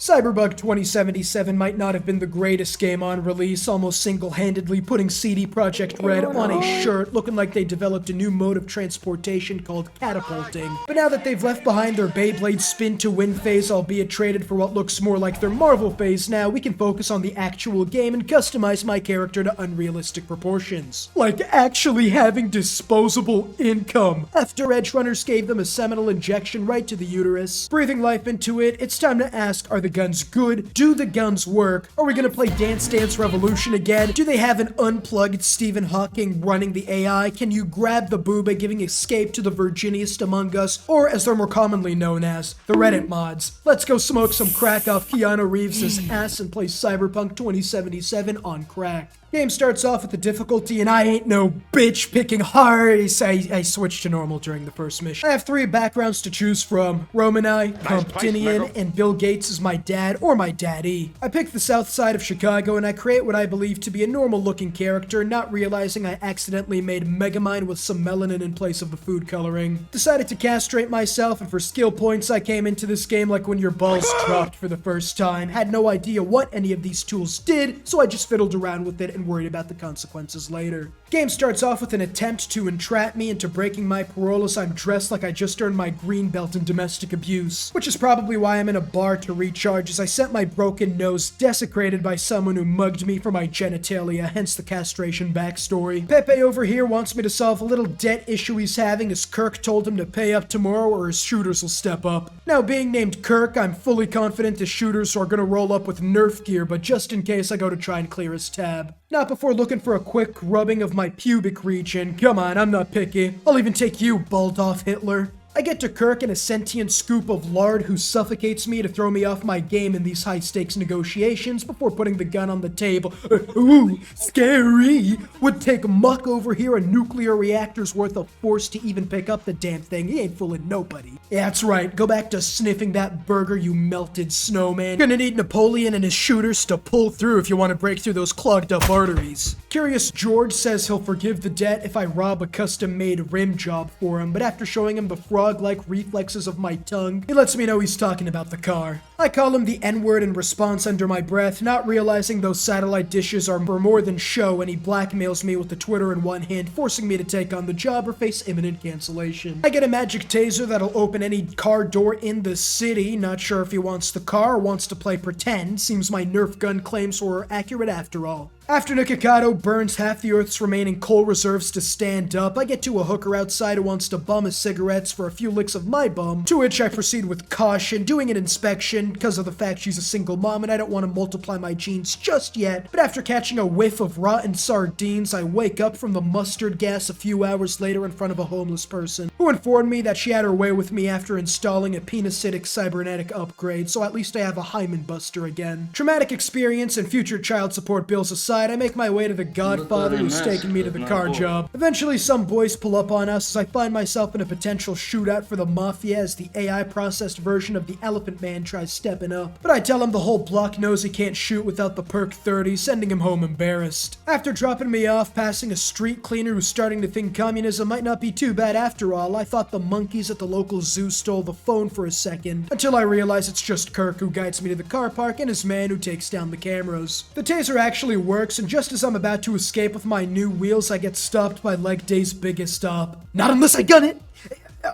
Cyberpunk 2077 might not have been the greatest game on release, almost single-handedly putting CD Projekt Red on a shirt looking like they developed a new mode of transportation called catapulting. But now that they've left behind their Beyblade spin-to-win phase, albeit traded for what looks more like their Marvel phase now, we can focus on the actual game and customize my character to unrealistic proportions. Like actually having disposable income. After Edge Runners gave them a seminal injection right to the uterus, breathing life into it, it's time to ask, are the guns good? Do the guns work? Are we gonna play Dance Dance Revolution again? Do they have an unplugged Stephen Hawking running the AI? Can you grab the booba giving escape to the Virginiest among us? Or as they're more commonly known as, the Reddit mods. Let's go smoke some crack off Keanu Reeves' ass and play Cyberpunk 2077 on crack. Game starts off with the difficulty, and I ain't no bitch picking hard. I switched to normal during the first mission. I have 3 backgrounds to choose from. Romani, Comptinian, and Bill Gates is my dad or my daddy. I pick the south side of Chicago, and I create what I believe to be a normal-looking character, not realizing I accidentally made Megamind with some melanin in place of the food coloring. Decided to castrate myself, and for skill points, I came into this game like when your balls dropped for the first time. Had no idea what any of these tools did, so I just fiddled around with it and worried about the consequences later. Game starts off with an attempt to entrap me into breaking my parole as I'm dressed like I just earned my green belt in domestic abuse, which is probably why I'm in a bar to recharge as I sent my broken nose desecrated by someone who mugged me for my genitalia, hence the castration backstory. Pepe over here wants me to solve a little debt issue he's having as Kirk told him to pay up tomorrow or his shooters will step up. Now being named Kirk, I'm fully confident the shooters are gonna roll up with Nerf gear, but just in case I go to try and clear his tab. Not before looking for a quick rubbing of my pubic region. Come on, I'm not picky. I'll even take you, bald-off Hitler. I get to Kirk in a sentient scoop of lard who suffocates me to throw me off my game in these high-stakes negotiations before putting the gun on the table. Ooh, scary! Would take muck over here, a nuclear reactor's worth of force to even pick up the damn thing. He ain't fooling nobody. Yeah, that's right. Go back to sniffing that burger, you melted snowman. Gonna need Napoleon and his shooters to pull through if you want to break through those clogged up arteries. Curious George says he'll forgive the debt if I rob a custom-made rim job for him, but after showing him the frog-like reflexes of my tongue, he lets me know he's talking about the car. I call him the N-word in response under my breath, not realizing those satellite dishes are for more than show, and he blackmails me with the Twitter in one hand, forcing me to take on the job or face imminent cancellation. I get a magic taser that'll open any car door in the city. Not sure if he wants the car or wants to play pretend. Seems my Nerf gun claims were accurate after all. After Nikocado burns half the Earth's remaining coal reserves to stand up, I get to a hooker outside who wants to bum his cigarettes for a few licks of my bum, to which I proceed with caution, doing an inspection, because of the fact she's a single mom and I don't want to multiply my genes just yet, but after catching a whiff of rotten sardines, I wake up from the mustard gas a few hours later in front of a homeless person, who informed me that she had her way with me after installing a penicytic cybernetic upgrade, so at least I have a hymen buster again. Traumatic experience and future child support bills aside, I make my way to the Godfather who's taking me to the car job. Eventually, some boys pull up on us as I find myself in a potential shootout for the Mafia as the AI-processed version of the Elephant Man tries stepping up. But I tell him the whole block knows he can't shoot without the perk 30, sending him home embarrassed. After dropping me off, passing a street cleaner who's starting to think communism might not be too bad after all, I thought the monkeys at the local zoo stole the phone for a second, until I realize it's just Kirk who guides me to the car park and his man who takes down the cameras. The taser actually works, and just as I'm about to escape with my new wheels, I get stopped by leg day's biggest stop. Not unless I gun it!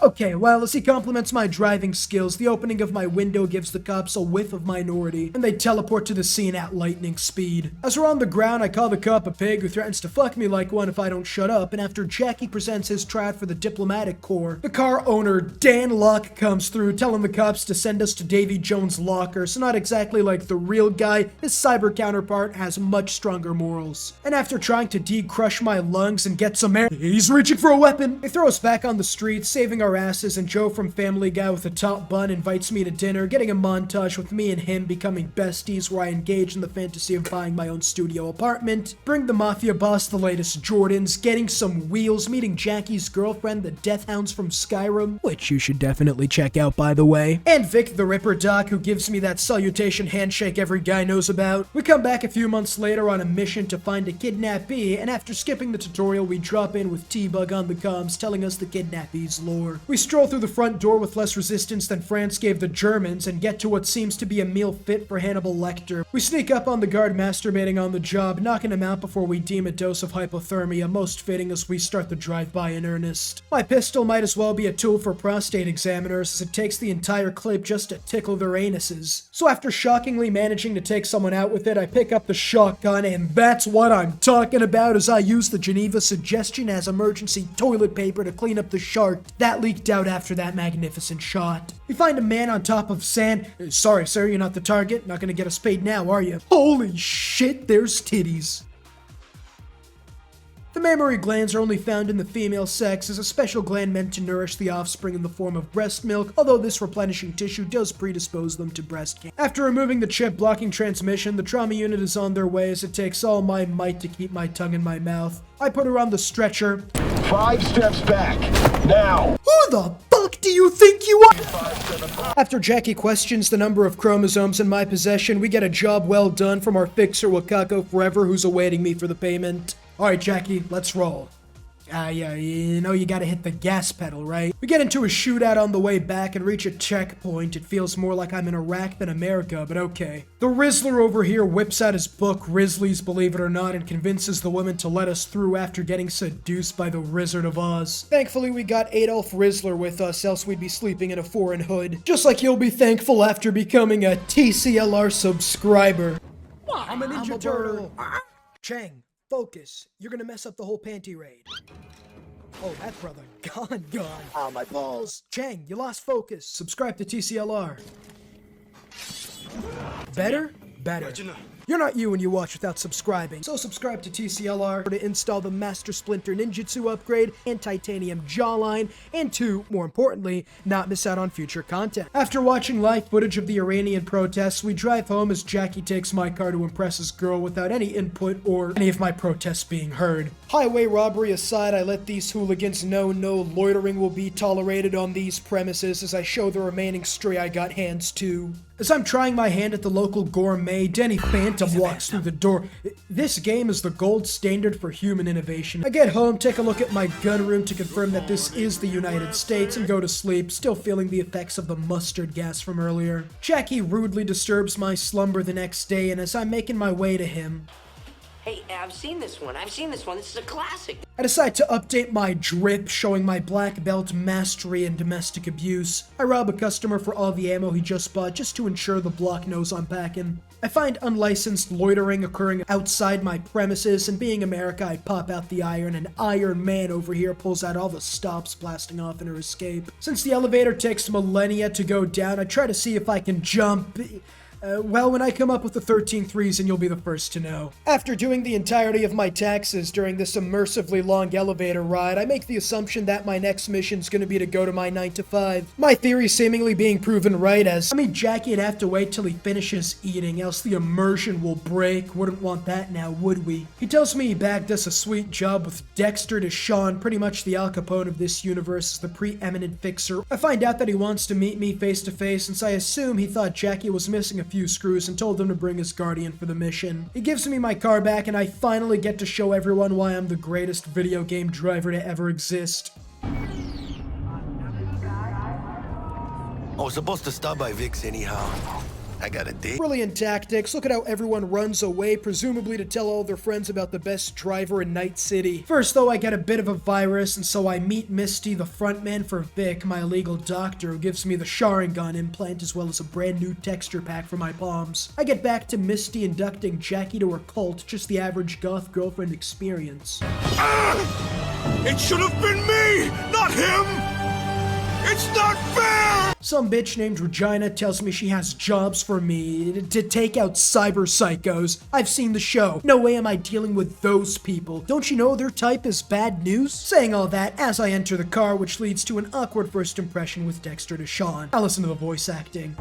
Okay, well, as he compliments my driving skills, the opening of my window gives the cops a whiff of minority, and they teleport to the scene at lightning speed. As we're on the ground, I call the cop a pig who threatens to fuck me like one if I don't shut up, and after Jackie presents his tryout for the diplomatic corps, the car owner, Dan Locke, comes through telling the cops to send us to Davy Jones' locker, so not exactly like the real guy, his cyber counterpart has much stronger morals. And after trying to decrush my lungs and get some air, he's reaching for a weapon! They throw us back on the street, saving our asses, and Joe from Family Guy with a top bun invites me to dinner, getting a montage with me and him becoming besties where I engage in the fantasy of buying my own studio apartment, bring the Mafia boss the latest Jordans, getting some wheels, meeting Jackie's girlfriend, the Deathhounds from Skyrim, which you should definitely check out by the way, and Vic the Ripper Doc who gives me that salutation handshake every guy knows about. We come back a few months later on a mission to find a kidnappee, and after skipping the tutorial we drop in with T-Bug on the comms telling us the kidnappee's lore. door. We stroll through the front door with less resistance than France gave the Germans and get to what seems to be a meal fit for Hannibal Lecter. We sneak up on the guard masturbating on the job, knocking him out before we deem a dose of hypothermia, most fitting as we start the drive-by in earnest. My pistol might as well be a tool for prostate examiners, as it takes the entire clip just to tickle their anuses. So after shockingly managing to take someone out with it, I pick up the shotgun, and that's what I'm talking about as I use the Geneva suggestion as emergency toilet paper to clean up the shark that leaked out after that magnificent shot. We find a man on top of sand. Sorry, sir, you're not the target. Not gonna get us paid now, are you? Holy shit, there's titties. The mammary glands are only found in the female sex as a special gland meant to nourish the offspring in the form of breast milk, although this replenishing tissue does predispose them to breast cancer. After removing the chip blocking transmission, the trauma unit is on their way as it takes all my might to keep my tongue in my mouth. I put her on the stretcher. 5 steps back, now! Who the fuck do you think you are? After Jackie questions the number of chromosomes in my possession, we get a job well done from our fixer Wakako Forever, who's awaiting me for the payment. Alright, Jackie, let's roll. Yeah, you know you gotta hit the gas pedal, right? We get into a shootout on the way back and reach a checkpoint. It feels more like I'm in Iraq than America, but okay. The Rizzler over here whips out his book, Rizzlies Believe It or Not, and convinces the woman to let us through after getting seduced by the Rizzard of Oz. Thankfully, we got Adolf Rizzler with us, else we'd be sleeping in a foreign hood. Just like you'll be thankful after becoming a TCLR subscriber. I'm a Ninja Turtle. Chang. Focus. You're gonna mess up the whole panty raid. Oh, that brother. Gone. Oh, my balls. Chang, you lost focus. Subscribe to TCLR. Better? You're not you when you watch without subscribing. So subscribe to TCLR to install the Master Splinter Ninjutsu upgrade and Titanium Jawline, and to, more importantly, not miss out on future content. After watching live footage of the Iranian protests, we drive home as Jackie takes my car to impress his girl without any input or any of my protests being heard. Highway robbery aside, I let these hooligans know no loitering will be tolerated on these premises as I show the remaining stray I got hands to. As I'm trying my hand at the local gourmet, Denny Phantom walks through the door. This game is the gold standard for human innovation. I get home, take a look at my gun room to confirm that this is the United States, and go to sleep, still feeling the effects of the mustard gas from earlier. Jackie rudely disturbs my slumber the next day, and as I'm making my way to him, Hey, I've seen this one. This is a classic. I decide to update my drip, showing my black belt mastery in domestic abuse. I rob a customer for all the ammo he just bought just to ensure the block knows I'm packing. I find unlicensed loitering occurring outside my premises, and being America, I pop out the iron, and Iron Man over here pulls out all the stops, blasting off in her escape. Since the elevator takes millennia to go down, I try to see if I can jump. Well, when I come up with the 13th reason, you'll be the first to know. After doing the entirety of my taxes during this immersively long elevator ride, I make the assumption that my next mission's gonna be to go to my 9 to 5. My theory seemingly being proven right, as Jackie'd have to wait till he finishes eating, else the immersion will break. Wouldn't want that now, would we? He tells me he bagged us a sweet job with Dexter Deshawn, pretty much the Al Capone of this universe, as the preeminent fixer. I find out that he wants to meet me face to face, since I assume he thought Jackie was missing a few screws and told them to bring his guardian for the mission. He gives me my car back, and I finally get to show everyone why I'm the greatest video game driver to ever exist. I was supposed to stop by Vic's anyhow. I got a date. Brilliant tactics. Look at how everyone runs away, presumably to tell all their friends about the best driver in Night City. First, though, I get a bit of a virus, and so I meet Misty, the frontman for Vic, my legal doctor, who gives me the Sharingan implant as well as a brand new texture pack for my palms. I get back to Misty inducting Jackie to her cult, just the average goth girlfriend experience. It should have been me, not him! It's not fair! Some bitch named Regina tells me she has jobs for me to take out cyber psychos. I've seen the show. No way am I dealing with those people. Don't you know their type is bad news? Saying all that as I enter the car, which leads to an awkward first impression with Dexter Deshawn. I'll listen to the voice acting.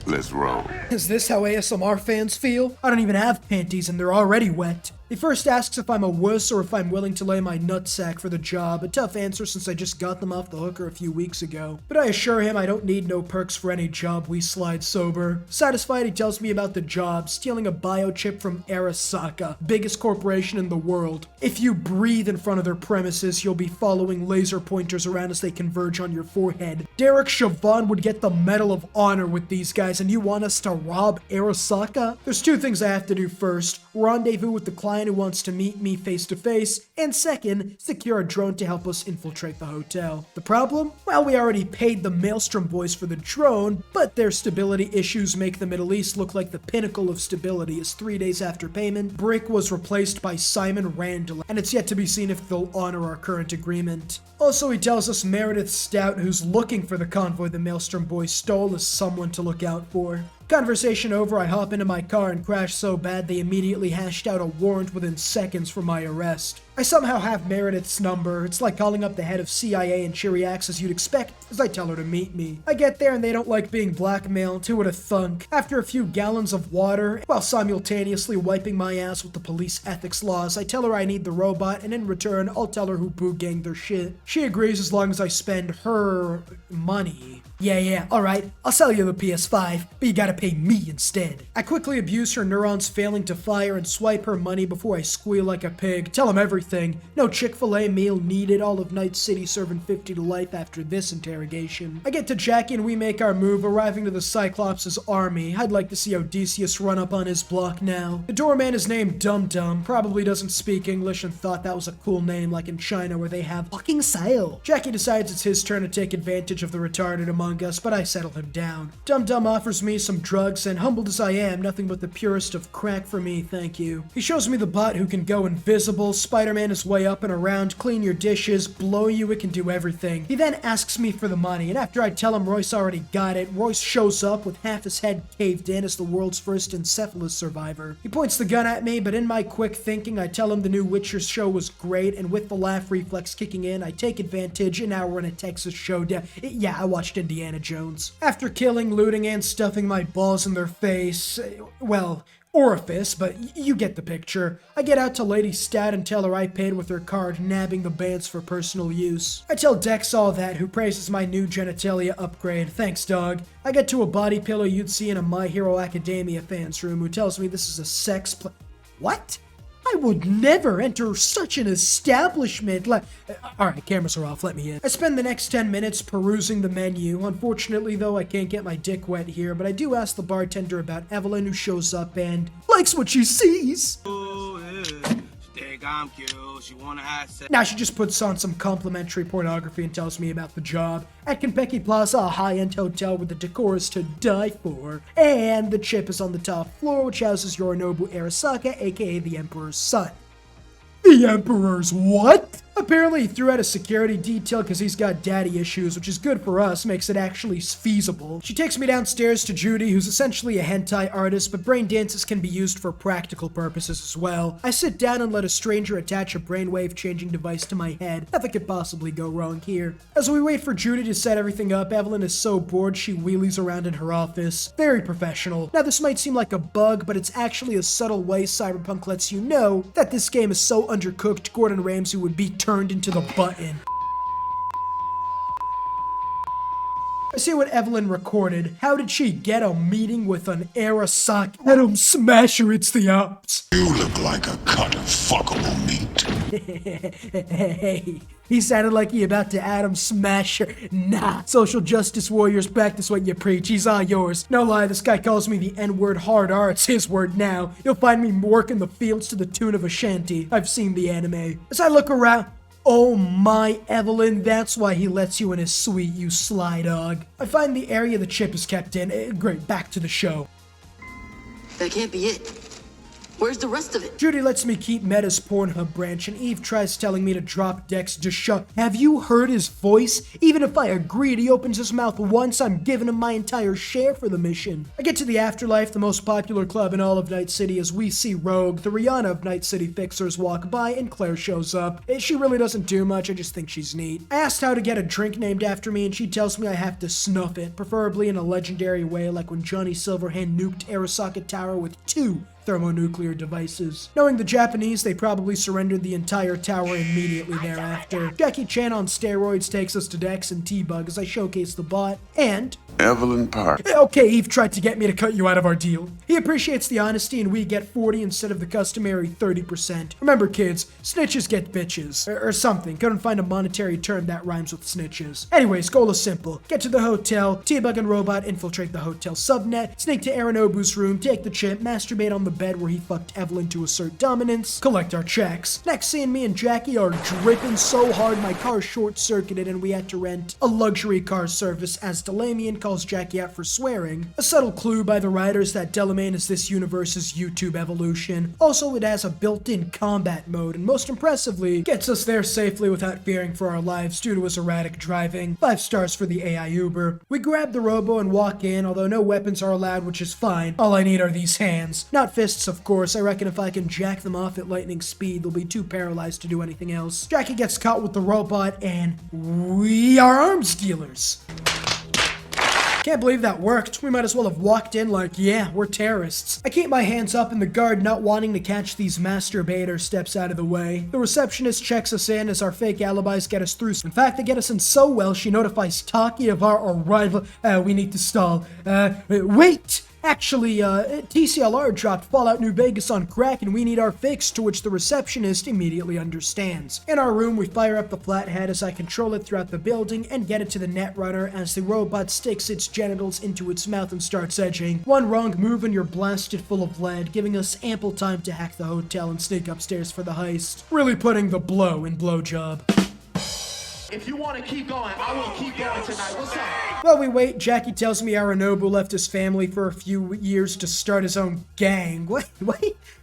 Let's roll. Is this how ASMR fans feel? I don't even have panties and they're already wet. He first asks if I'm a wuss or if I'm willing to lay my nutsack for the job, a tough answer since I just got them off the hooker a few weeks ago. But I assure him I don't need no perks for any job, we slide sober. Satisfied, he tells me about the job, stealing a biochip from Arasaka, biggest corporation in the world. If you breathe in front of their premises, you'll be following laser pointers around as they converge on your forehead. Derek Chauvin would get the Medal of Honor with these guys, and you want us to rob Arasaka? There's two things I have to do first. Rendezvous with the client who wants to meet me face to face, and second, secure a drone to help us infiltrate the hotel. The problem? Well, we already paid the Maelstrom boys for the drone, but their stability issues make the Middle East look like the pinnacle of stability, as 3 days after payment, Brick was replaced by Simon Randall, and it's yet to be seen if they'll honor our current agreement. Also, he tells us Meredith Stout, who's looking for the convoy the Maelstrom boys stole, is someone to look out for. Conversation over, I hop into my car and crash so bad they immediately hashed out a warrant within seconds for my arrest. I somehow have Meredith's number. It's like calling up the head of CIA in Chiriax as you'd expect, as I tell her to meet me. I get there and they don't like being blackmailed, who would have thunk? After a few gallons of water, while simultaneously wiping my ass with the police ethics laws, I tell her I need the robot, and in return, I'll tell her who boo ganged their shit. She agrees as long as I spend her money. Yeah, alright, I'll sell you the PS5, but you gotta pay me instead. I quickly abuse her neurons failing to fire and swipe her money before I squeal like a pig. Tell him everything. No Chick-fil-A meal needed, all of Night City serving 50 to life after this interrogation. I get to Jackie and we make our move, arriving to the Cyclops' army. I'd like to see Odysseus run up on his block now. The doorman is named Dum Dum, probably doesn't speak English and thought that was a cool name like in China where they have fucking sale. Jackie decides it's his turn to take advantage of the retarded among us, but I settle him down. Dum Dum offers me some drugs, and humbled as I am, nothing but the purest of crack for me, thank you. He shows me the bot who can go invisible, Spider-Man his way up and around, clean your dishes, blow you, it can do everything. He then asks me for the money, and after I tell him Royce already got it, Royce shows up with half his head caved in as the world's first encephalus survivor. He points the gun at me, but in my quick thinking, I tell him the new Witcher show was great, and with the laugh reflex kicking in, I take advantage, and now we're in a Texas showdown. Yeah, I watched Indiana Jones. After killing, looting, and stuffing my balls in their face, well, orifice, but you get the picture. I get out to Lady Stat and tell her I paid with her card, nabbing the bands for personal use. I tell Dex all that, who praises my new genitalia upgrade. Thanks, dog. I get to a body pillow you'd see in a My Hero Academia fan's room, who tells me this is a sex What? I would never enter such an establishment. Alright, cameras are off, let me in. I spend the next 10 minutes perusing the menu. Unfortunately, though, I can't get my dick wet here, but I do ask the bartender about Evelyn, who shows up and likes what she sees. I'm cute, she wanna have sex. Now she just puts on some complimentary pornography and tells me about the job. At Konpeki Plaza, a high-end hotel with the decor is to die for. And the chip is on the top floor, which houses Yorinobu Arasaka, aka the Emperor's son. The Emperor's what? Apparently he threw out a security detail because he's got daddy issues, which is good for us, makes it actually feasible. She takes me downstairs to Judy, who's essentially a hentai artist, but brain dances can be used for practical purposes as well. I sit down and let a stranger attach a brainwave changing device to my head. Nothing could possibly go wrong here. As we wait for Judy to set everything up, Evelyn is so bored she wheelies around in her office. Very professional. Now this might seem like a bug, but it's actually a subtle way Cyberpunk lets you know that this game is so undercooked Gordon Ramsay would be turned into the button. I see what Evelyn recorded. How did she get a meeting with an Arasaka? Adam Smasher, it's the ops. You look like a cut of fuckable meat. Hey, he sounded like he about to Adam Smasher. Nah, social justice warriors, practice what you preach. He's all yours. No lie, this guy calls me the N-word hard R. It's his word now. You'll find me working the fields to the tune of a shanty. I've seen the anime. As I look around, oh my, Evelyn, that's why he lets you in his suite, you sly dog. I find the area the chip is kept in. Great, back to the show. That can't be it. Where's the rest of it? Judy lets me keep Meta's Pornhub branch, and Eve tries telling me to drop Dex to shut. Have you heard his voice? Even if I agreed, he opens his mouth once, I'm giving him my entire share for the mission. I get to the Afterlife, the most popular club in all of Night City, as we see Rogue, the Rihanna of Night City fixers, walk by, and Claire shows up. She really doesn't do much, I just think she's neat. I asked how to get a drink named after me, and she tells me I have to snuff it, preferably in a legendary way, like when Johnny Silverhand nuked Arasaka Tower with 2 thermonuclear devices. Knowing the Japanese, they probably surrendered the entire tower immediately thereafter. Jackie Chan on steroids takes us to Dex and T-Bug as I showcase the bot, and Evelyn Park. okay, Eve tried to get me to cut you out of our deal. He appreciates the honesty and we get 40 instead of the customary 30%. Remember kids, snitches get bitches. Or something. Couldn't find a monetary term that rhymes with snitches. Anyways, goal is simple. Get to the hotel, T-Bug and Robot infiltrate the hotel subnet, sneak to Aranobu's room, take the chip, masturbate on the bed where he fucked Evelyn to assert dominance, collect our checks. Next scene, me and Jackie are dripping so hard my car short-circuited and we had to rent a luxury car service as Delamian calls Jackie out for swearing. A subtle clue by the writers that Delamain is this universe's YouTube evolution. Also, it has a built-in combat mode, and most impressively, gets us there safely without fearing for our lives due to his erratic driving. 5 stars for the AI Uber. We grab the robo and walk in, although no weapons are allowed, which is fine. All I need are these hands. Not fists, of course. I reckon if I can jack them off at lightning speed, they'll be too paralyzed to do anything else. Jackie gets caught with the robot, and we are arms dealers. Can't believe that worked. We might as well have walked in like, yeah, we're terrorists. I keep my hands up and the guard, not wanting to catch these masturbators, steps out of the way. The receptionist checks us in as our fake alibis get us through. In fact, they get us in so well, she notifies Taki of our arrival. We need to stall. Wait! Actually, TCLR dropped Fallout New Vegas on crack and we need our fix, to which the receptionist immediately understands. In our room, we fire up the flathead as I control it throughout the building and get it to the netrunner as the robot sticks its genitals into its mouth and starts edging. One wrong move and you're blasted full of lead, giving us ample time to hack the hotel and sneak upstairs for the heist. Really putting the blow in blowjob. If you want to keep going, I will keep going tonight. What's up? While we wait, Jackie tells me Aranobu left his family for a few years to start his own gang. What?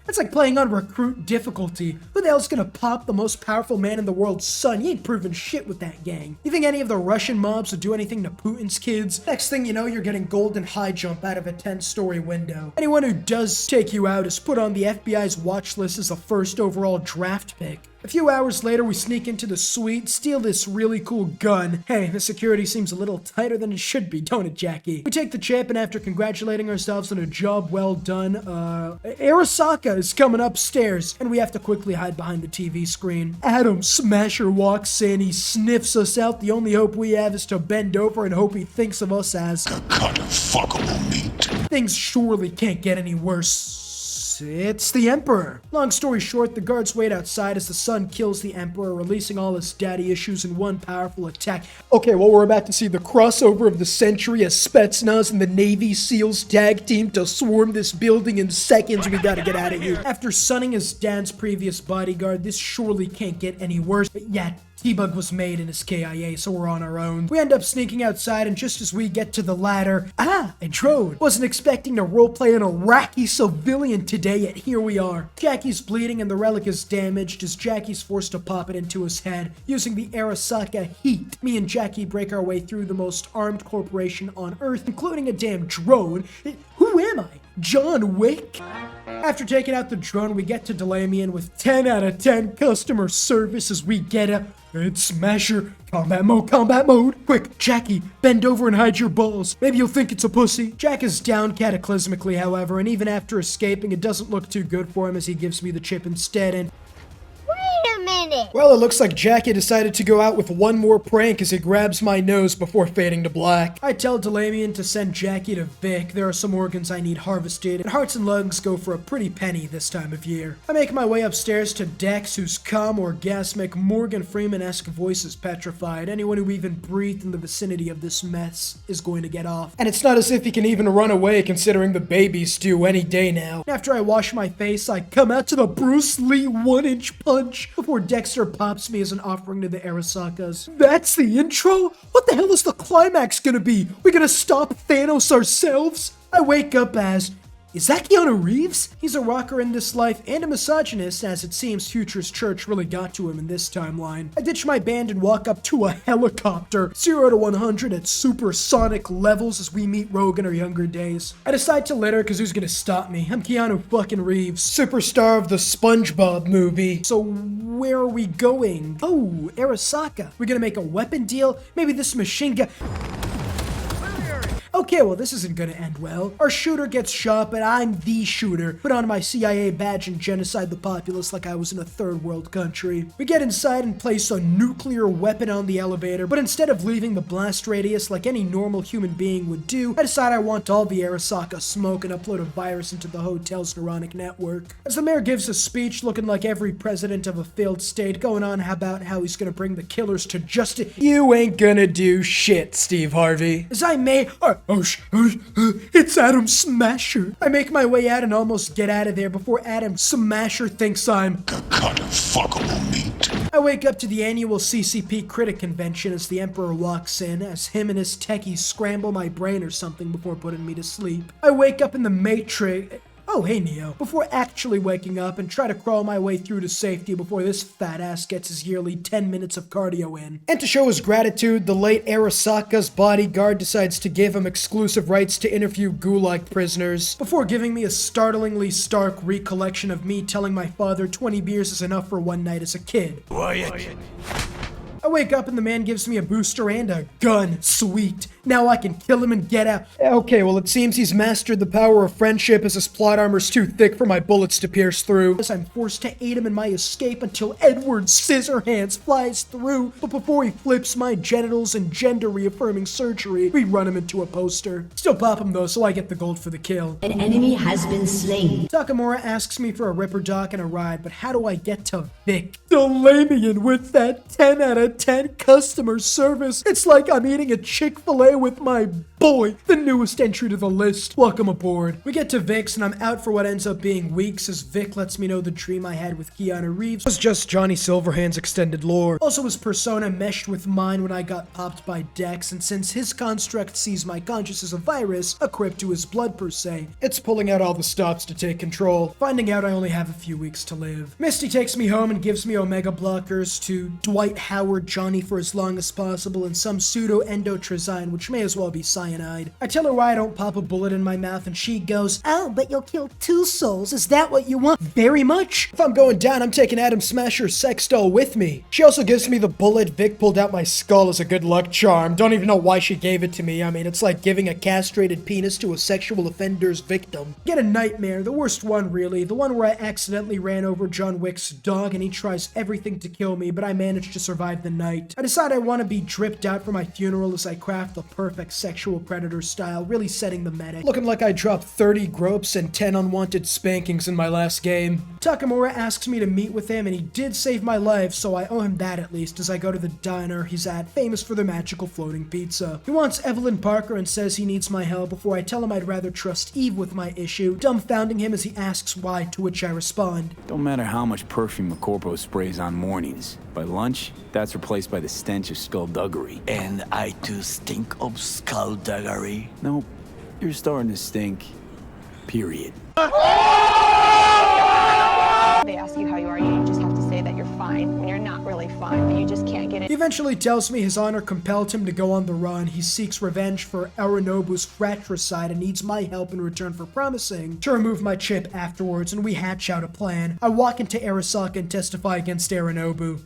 That's like playing on recruit difficulty. Who the hell's gonna pop the most powerful man in the world's son? You ain't proven shit with that gang. You think any of the Russian mobs would do anything to Putin's kids? Next thing you know, you're getting golden high jump out of a 10-story window. Anyone who does take you out is put on the FBI's watch list as a first overall draft pick. A few hours later, we sneak into the suite, steal this really cool gun. Hey, the security seems a little tighter than it should be, don't it, Jackie? We take the chip, and after congratulating ourselves on a job well done, Arasaka is coming upstairs, and we have to quickly hide behind the TV screen. Adam Smasher walks in, he sniffs us out. The only hope we have is to bend over and hope he thinks of us as A cut of fuckable meat. things surely can't get any worse. It's the Emperor. Long story short, the guards wait outside as the son kills the Emperor, releasing all his daddy issues in one powerful attack. Okay, well, we're about to see the crossover of the century as Spetsnaz and the Navy SEALs tag team to swarm this building in seconds. We gotta get out of here. After sunning his dad's previous bodyguard, this surely can't get any worse. But yeah, T-Bug was made in his KIA, so we're on our own. We end up sneaking outside, and just as we get to the ladder, a drone. Wasn't expecting to roleplay an Iraqi civilian today, yet here we are. Jackie's bleeding and the relic is damaged as Jackie's forced to pop it into his head. Using the Arasaka heat, me and Jackie break our way through the most armed corporation on Earth, including a damn drone. Who am I? John Wick? After taking out the drone, we get to Delamian with 10 out of 10 customer service as we get a Smasher. Combat mode. Quick, Jackie, bend over and hide your balls. Maybe you'll think it's a pussy. Jack is down cataclysmically, however, and even after escaping, it doesn't look too good for him as he gives me the chip instead, and Wait a minute! well, it looks like Jackie decided to go out with one more prank as he grabs my nose before fading to black. I tell Delamian to send Jackie to Vic. There are some organs I need harvested, and hearts and lungs go for a pretty penny this time of year. I make my way upstairs to Dex, whose calm, orgasmic, Morgan Freeman-esque voice is petrified. Anyone who even breathed in the vicinity of this mess is going to get off. And it's not as if he can even run away, considering the baby's due any day now. After I wash my face, I come out to the Bruce Lee 1-inch punch before Dexter pops me as an offering to the Arasakas. That's the intro? What the hell is the climax gonna be? We gonna stop Thanos ourselves? I wake up as, is that Keanu Reeves? He's a rocker in this life and a misogynist, as it seems Future's church really got to him in this timeline. I ditch my band and walk up to a helicopter, 0 to 100 at supersonic levels as we meet Rogue in our younger days. I decide to litter because who's gonna stop me? I'm Keanu fucking Reeves, superstar of the SpongeBob movie. So where are we going? Oh, Arasaka. We're gonna make a weapon deal? Maybe this machine gun... Okay, well, this isn't gonna end well. Our shooter gets shot, but I'm the shooter. Put on my CIA badge and genocide the populace like I was in a third world country. We get inside and place a nuclear weapon on the elevator, but instead of leaving the blast radius like any normal human being would do, I decide I want all the Arasaka smoke and upload a virus into the hotel's neuronic network. As the mayor gives a speech looking like every president of a failed state, going on about how he's gonna bring the killers to justice. You ain't gonna do shit, Steve Harvey. As I may, it's Adam Smasher. I make my way out and almost get out of there before Adam Smasher thinks I'm Cut of fuckable meat. I wake up to the annual CCP Critic Convention as the Emperor walks in, as him and his techies scramble my brain or something before putting me to sleep. I wake up in the Matrix. Oh, hey, Neo. Before actually waking up and try to crawl my way through to safety before this fat ass gets his yearly 10 minutes of cardio in. And to show his gratitude, the late Arasaka's bodyguard decides to give him exclusive rights to interview gulag prisoners, before giving me a startlingly stark recollection of me telling my father 20 beers is enough for one night as a kid. Quiet. I wake up and the man gives me a booster and a gun. Sweet. Now I can kill him and get out. Okay, well, it seems he's mastered the power of friendship as his plot armor's too thick for my bullets to pierce through. As I'm forced to aid him in my escape until Edward Scissorhands flies through. But before he flips my genitals and gender-reaffirming surgery, we run him into a poster. Still pop him though, so I get the gold for the kill. An enemy has been slain. Takamura asks me for a Ripper Doc and a ride, but how do I get to Vic? Delamian with that 10 out of 10 customer service. It's like I'm eating a Chick-fil-A with my boy, the newest entry to the list. Welcome aboard. We get to Vic's and I'm out for what ends up being weeks as Vic lets me know the dream I had with Keanu Reeves was just Johnny Silverhand's extended lore. Also, his persona meshed with mine when I got popped by Dex, and since his construct sees my conscious as a virus, a crypt to his blood per se, it's pulling out all the stops to take control, finding out I only have a few weeks to live. Misty takes me home and gives me Omega blockers to Dwight Howard Johnny for as long as possible and some pseudo-endotrazine, which may as well be cyanide. I tell her why I don't pop a bullet in my mouth and she goes, "Oh, but you'll kill 2 souls. Is that what you want?" Very much. If I'm going down, I'm taking Adam Smasher's sex doll with me. She also gives me the bullet Vic pulled out my skull as a good luck charm. Don't even know why she gave it to me. I mean, it's like giving a castrated penis to a sexual offender's victim. Get a nightmare, the worst one really, the one where I accidentally ran over John Wick's dog and he tries everything to kill me, but I managed to survive the night. I decide I want to be dripped out for my funeral as I craft the perfect sexual predator style, really setting the meta. Looking like I dropped 30 gropes and 10 unwanted spankings in my last game. Takamura asks me to meet with him and he did save my life, so I owe him that at least as I go to the diner he's at, famous for their magical floating pizza. He wants Evelyn Parker and says he needs my help before I tell him I'd rather trust Eve with my issue, dumbfounding him as he asks why, to which I respond. Don't matter how much perfume the corpo sprays on mornings. By lunch, that's replaced by the stench of skullduggery. And I too stink of skullduggery. Nope, you're starting to stink. Period. They ask you how you are, you just have to say that you're fine when you're not really fine, but you just can't get it. He eventually tells me his honor compelled him to go on the run. He seeks revenge for Aranobu's fratricide and needs my help in return for promising to remove my chip afterwards, and we hatch out a plan. I walk into Arasaka and testify against Aranobu.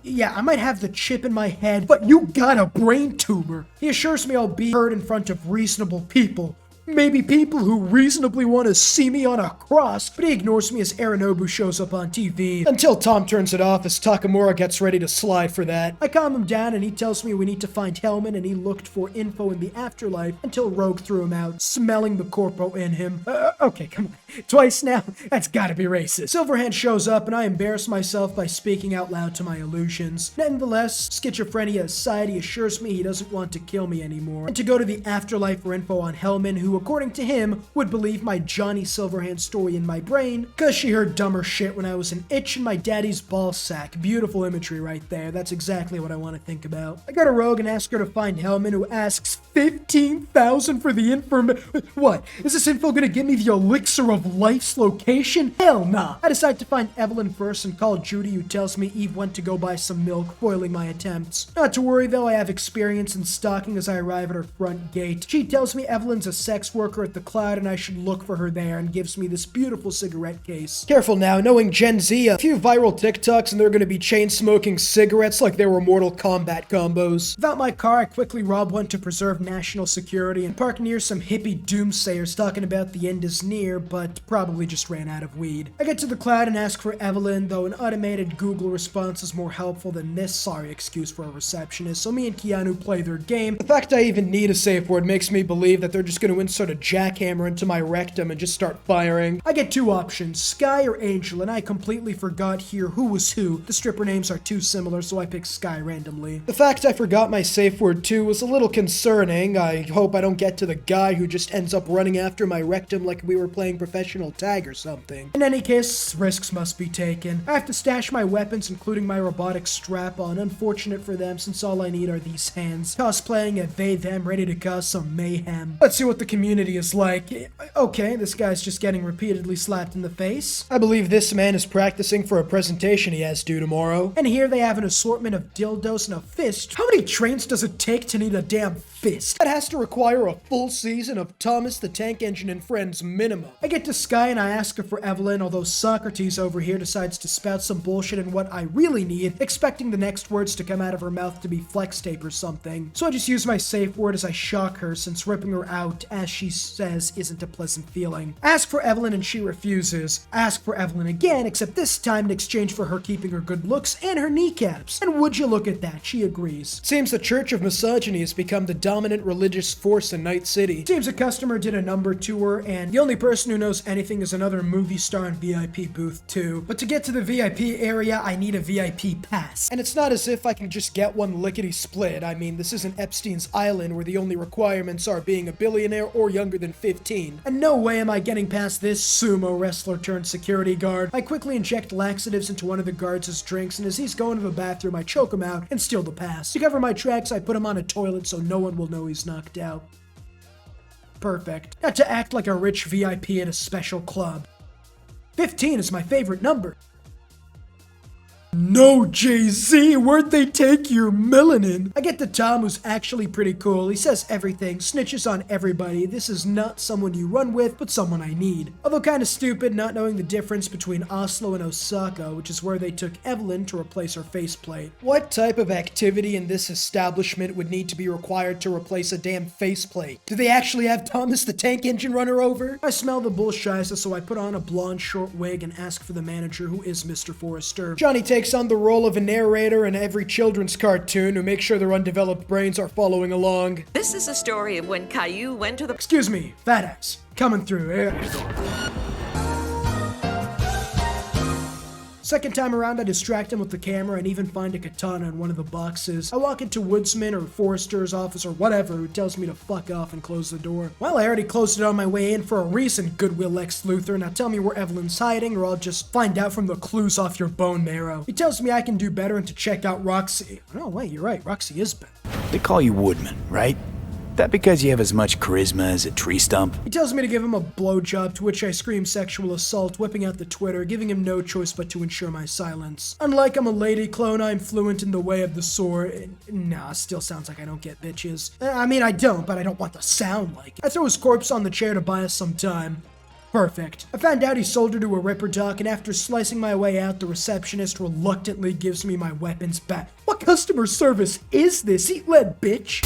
Yeah, I might have the chip in my head, but you got a brain tumor. He assures me I'll be heard in front of reasonable people. Maybe people who reasonably want to see me on a cross, but he ignores me as Aranobu shows up on TV, until Tom turns it off as Takamura gets ready to slide for that. I calm him down and he tells me we need to find Hellman and he looked for info in the afterlife until Rogue threw him out, smelling the corpo in him. Okay, come on. Twice now? That's gotta be racist. Silverhand shows up and I embarrass myself by speaking out loud to my illusions. Nonetheless, schizophrenia aside, he assures me he doesn't want to kill me anymore, and to go to the afterlife for info on Hellman, who according to him, would believe my Johnny Silverhand story in my brain, cause she heard dumber shit when I was an itch in my daddy's ball sack. Beautiful imagery right there. That's exactly what I want to think about. I go to Rogue and ask her to find Hellman, who asks $15,000 for the What? Is this info gonna give me the elixir of life's location? Hell nah. I decide to find Evelyn first and call Judy, who tells me Eve went to go buy some milk, foiling my attempts. Not to worry though, I have experience in stalking as I arrive at her front gate. She tells me Evelyn's a sex sex worker at the Cloud and I should look for her there, and gives me this beautiful cigarette case. Careful now, knowing Gen Z, a few viral TikToks and they're gonna be chain-smoking cigarettes like they were Mortal Kombat combos. Without my car, I quickly rob one to preserve national security and park near some hippie doomsayers talking about the end is near, but probably just ran out of weed. I get to the Cloud and ask for Evelyn, though an automated Google response is more helpful than this sorry excuse for a receptionist, so me and Keanu play their game. The fact I even need a safe word makes me believe that they're just going to insert a jackhammer into my rectum and just start firing. I get two options, Sky or Angel, and I completely forgot here who was who. The stripper names are too similar, so I picked Sky randomly. The fact I forgot my safe word too was a little concerning. I hope I don't get to the guy who just ends up running after my rectum like we were playing professional tag or something. In any case, risks must be taken. I have to stash my weapons, including my robotic strap-on. Unfortunate for them, since all I need are these hands. Cosplaying a they-them, ready to cause some mayhem. Let's see what the community is like. Okay, this guy's just getting repeatedly slapped in the face. I believe this man is practicing for a presentation he has due tomorrow. And here they have an assortment of dildos and a fist. How many trains does it take to need a damn fist? That has to require a full season of Thomas the Tank Engine and Friends minimum. I get to Sky and I ask her for Evelyn, although Socrates over here decides to spout some bullshit in what I really need, expecting the next words to come out of her mouth to be flex tape or something. So I just use my safe word as I shock her, since ripping her out, as she says, isn't a pleasant feeling. Ask for Evelyn and she refuses. Ask for Evelyn again, except this time in exchange for her keeping her good looks and her kneecaps. And would you look at that, she agrees. Seems the Church of Misogyny has become the dominant religious force in Night City. Seems a customer did a number to her, and the only person who knows anything is another movie star in VIP booth 2. But to get to the VIP area, I need a VIP pass. And it's not as if I can just get one lickety-split. I mean, this isn't Epstein's Island where the only requirements are being a billionaire or younger than 15. And no way am I getting past this sumo wrestler turned security guard. I quickly inject laxatives into one of the guards' drinks, and as he's going to the bathroom, I choke him out and steal the pass. To cover my tracks, I put him on a toilet so no one will know he's knocked out. Perfect. Not to act like a rich VIP at a special club. 15 is my favorite number. No, Jay-Z, where'd they take your melanin? I get to Tom, who's actually pretty cool. He says everything, snitches on everybody. This is not someone you run with, but someone I need. Although kind of stupid not knowing the difference between Oslo and Osaka, which is where they took Evelyn to replace her faceplate. What type of activity in this establishment would need to be required to replace a damn faceplate? Do they actually have Thomas the Tank Engine run her over? I smell the bullshit, so I put on a blonde short wig and ask for the manager, who is Mr. Forrester. Johnny takes on the role of a narrator in every children's cartoon who makes sure their undeveloped brains are following along. This is a story of when Caillou went to the— Excuse me, fat ass. Coming through here. Second time around, I distract him with the camera and even find a katana in one of the boxes. I walk into Woodsman or Forrester's office or whatever, who tells me to fuck off and close the door. Well, I already closed it on my way in for a reason, Goodwill Lex Luthor. Now tell me where Evelyn's hiding, or I'll just find out from the clues off your bone marrow. He tells me I can do better and to check out Roxy. Oh, wait, you're right. Roxy is better. They call you Woodman, right? That because you have as much charisma as a tree stump? He tells me to give him a blowjob, to which I scream sexual assault, whipping out the Twitter, giving him no choice but to ensure my silence. Unlike I'm a lady clone, I'm fluent in the way of the sword. Nah, still sounds like I don't get bitches. I mean, I don't, but I don't want to sound like it. I throw his corpse on the chair to buy us some time. Perfect. I found out he sold her to a Ripper Doc, and after slicing my way out, the receptionist reluctantly gives me my weapons back. What customer service is this? Eat lead, bitch.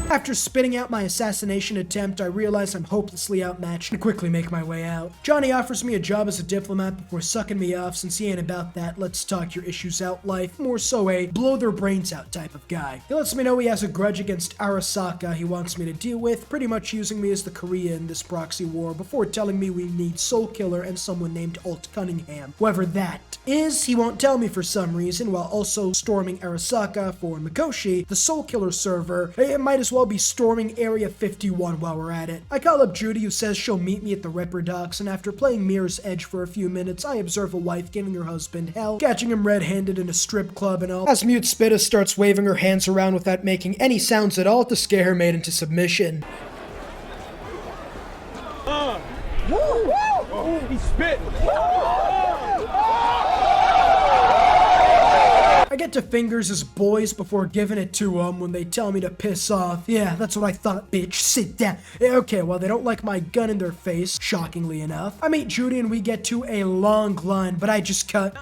After spitting out my assassination attempt, I realize I'm hopelessly outmatched and quickly make my way out. Johnny offers me a job as a diplomat before sucking me off, since he ain't about that let's talk your issues out life, more so a blow their brains out type of guy. He lets me know he has a grudge against Arasaka he wants me to deal with, pretty much using me as the Korea in this proxy war, before telling me we need Soul Killer and someone named Alt Cunningham. Whoever that is, he won't tell me for some reason, while also storming Arasaka for Mikoshi, the Soul Killer server. It might as well be storming Area 51 while we're at it. I call up Judy, who says she'll meet me at the Ripper Docks, and after playing Mirror's Edge for a few minutes, I observe a wife giving her husband hell, catching him red-handed in a strip club and all, as Mute Spittah starts waving her hands around without making any sounds at all to scare her mate into submission. He spit! I get get to fingers as boys before giving it to them when they tell me to piss off. Yeah, that's what I thought, bitch. Sit down. Okay, well, they don't like my gun in their face, shockingly enough. I meet Judy and we get to a long line, but I just cut.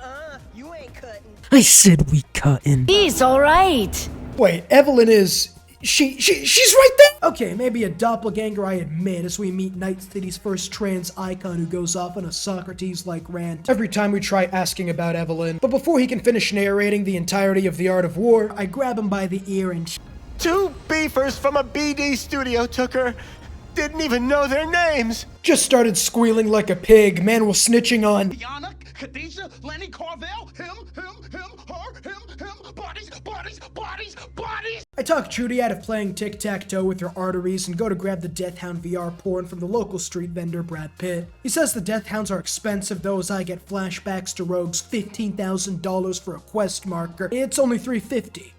You ain't cutting. I said we cuttin'. He's alright. Wait, Evelyn is... She's right there! Okay, maybe a doppelganger, I admit, as we meet Night City's first trans icon who goes off on a Socrates-like rant every time we try asking about Evelyn. But before he can finish narrating the entirety of The Art of War, I grab him by the ear and 2 beefers from a BD studio took her. Didn't even know their names. just started squealing like a pig. Man was snitching on Yana, Khadijah, Lenny Carvel, him, her, bodies. I talk Judy out of playing tic-tac-toe with her arteries and go to grab the Death Hound VR porn from the local street vendor, Brad Pitt. He says the Death Hounds are expensive, though, as I get flashbacks to Rogue's $15,000 for a quest marker. It's only $350.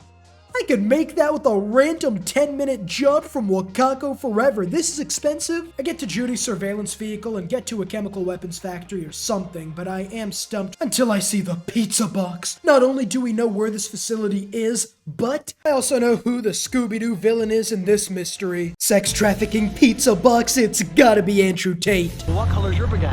I could make that with a random 10-minute jump from Wakako forever. This is expensive. I get to Judy's surveillance vehicle and get to a chemical weapons factory or something, but I am stumped until I see the pizza box. Not only do we know where this facility is, but I also know who the Scooby-Doo villain is in this mystery. Sex trafficking pizza box, it's gotta be Andrew Tate. What color's your buggy?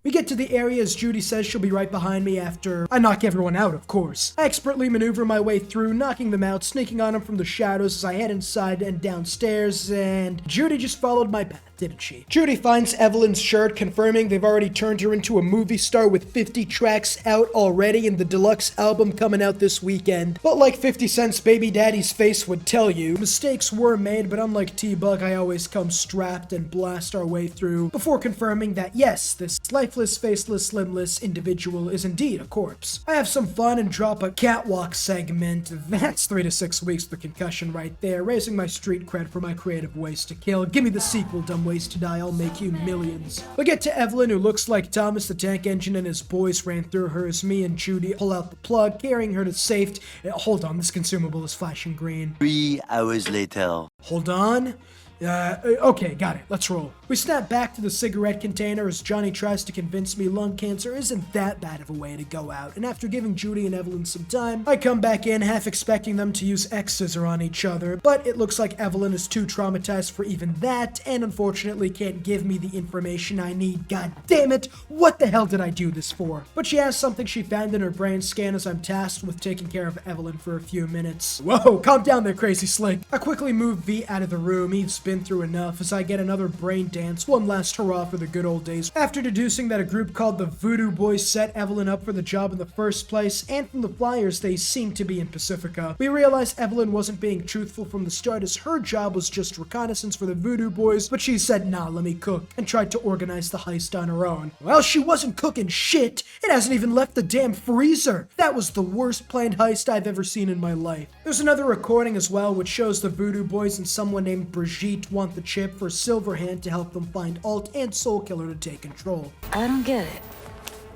We get to the area as Judy says she'll be right behind me after I knock everyone out, of course. I expertly maneuver my way through, knocking them out, sneaking on them from the shadows as I head inside and downstairs, and Judy just followed my path, didn't she? Judy finds Evelyn's shirt, confirming they've already turned her into a movie star with 50 tracks out already and the deluxe album coming out this weekend. But like 50 Cent's baby daddy's face would tell you, mistakes were made, but unlike T-Bug, I always come strapped and blast our way through before confirming that yes, this lifeless, faceless, limbless individual is indeed a corpse. I have some fun and drop a catwalk segment. That's 3 to 6 weeks for concussion right there, raising my street cred for my creative ways to kill. Give me the sequel, Dumb Ways to Die, I'll make you millions. We get to Evelyn, who looks like Thomas the Tank Engine and his boys ran through her as me and Judy pull out the plug, carrying her to safety. Hold on, this consumable is flashing green. 3 hours later. Hold on. Okay, got it. Let's roll. We snap back to the cigarette container as Johnny tries to convince me lung cancer isn't that bad of a way to go out, and after giving Judy and Evelyn some time, I come back in half expecting them to use X-scissor on each other, but it looks like Evelyn is too traumatized for even that, and unfortunately can't give me the information I need. God damn it! What the hell did I do this for? But she has something she found in her brain scan as I'm tasked with taking care of Evelyn for a few minutes. Whoa, calm down there, crazy slick. I quickly move V out of the room. Eve's been through enough as I get another brain dance, one last hurrah for the good old days. After deducing that a group called the Voodoo Boys set Evelyn up for the job in the first place, and from the flyers they seem to be in Pacifica, we realize Evelyn wasn't being truthful from the start as her job was just reconnaissance for the Voodoo Boys, but she said, nah, let me cook, and tried to organize the heist on her own. Well, she wasn't cooking shit. It hasn't even left the damn freezer. That was the worst planned heist I've ever seen in my life. There's another recording as well which shows the Voodoo Boys and someone named Brigitte want the chip for Silverhand to help them find Alt and Soul Killer to take control. I don't get it.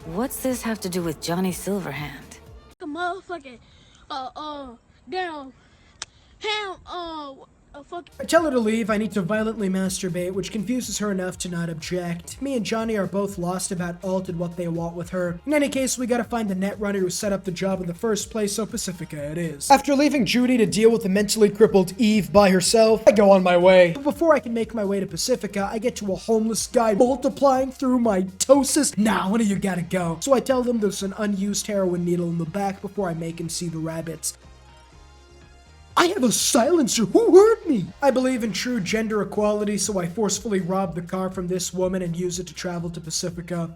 What's this have to do with Johnny Silverhand? A motherfucking, damn, I tell her to leave. I need to violently masturbate, which confuses her enough to not object. Me and Johnny are both lost about Alt and what they want with her. In any case, we gotta find the netrunner who set up the job in the first place, so Pacifica it is. After leaving Judy to deal with the mentally crippled Eve by herself, I go on my way. But before I can make my way to Pacifica, I get to a homeless guy multiplying through mitosis. Nah, one of you gotta go. So I tell them there's an unused heroin needle in the back before I make him see the rabbits. I have a silencer. Who hurt me? I believe in true gender equality, so I forcefully rob the car from this woman and use it to travel to Pacifica.